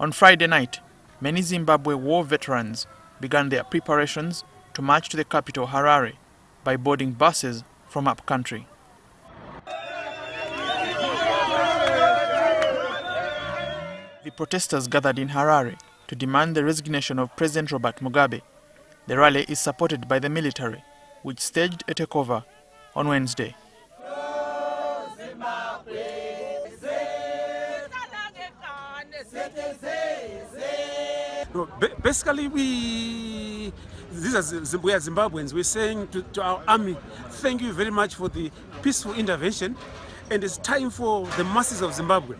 On Friday night, many Zimbabwe war veterans began their preparations to march to the capital, Harare, by boarding buses from upcountry. The protesters gathered in Harare to demand the resignation of President Robert Mugabe. The rally is supported by the military, which staged a takeover on Wednesday. Basically, we are Zimbabweans. We're saying to our army, thank you very much for the peaceful intervention, and it's time for the masses of Zimbabwe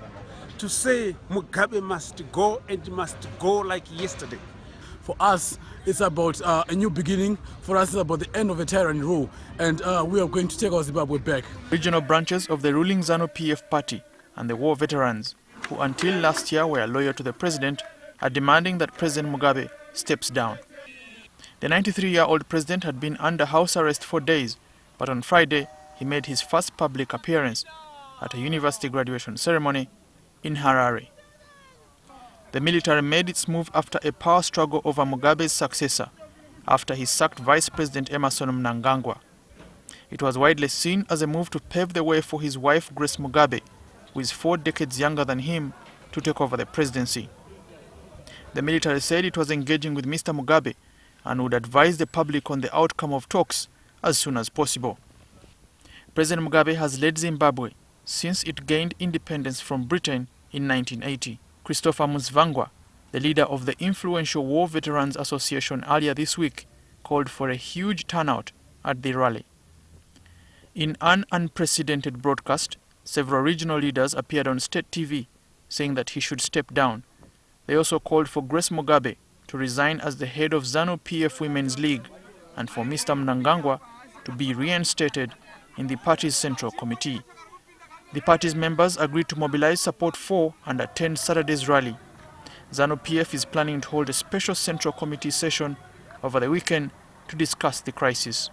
to say Mugabe must go, and must go like yesterday. For us, it's about a new beginning. For us, it's about the end of a tyranny rule, and we are going to take our Zimbabwe back. Regional branches of the ruling ZANU-PF party and the war veterans, who until last year were loyal to the president, are demanding that President Mugabe steps down. The 93-year-old president had been under house arrest for days, but on Friday he made his first public appearance at a university graduation ceremony in Harare. The military made its move after a power struggle over Mugabe's successor, after he sacked Vice President Emmerson Mnangagwa. It was widely seen as a move to pave the way for his wife Grace Mugabe, who is 4 decades younger than him, to take over the presidency. The military said it was engaging with Mr. Mugabe and would advise the public on the outcome of talks as soon as possible. President Mugabe has led Zimbabwe since it gained independence from Britain in 1980. Christopher Musvangwa, the leader of the influential War Veterans Association, earlier this week called for a huge turnout at the rally. In an unprecedented broadcast, several regional leaders appeared on state TV saying that he should step down. They also called for Grace Mugabe to resign as the head of ZANU-PF Women's League and for Mr. Mnangagwa to be reinstated in the party's Central Committee. The party's members agreed to mobilize support for and attend Saturday's rally. ZANU-PF is planning to hold a special Central Committee session over the weekend to discuss the crisis.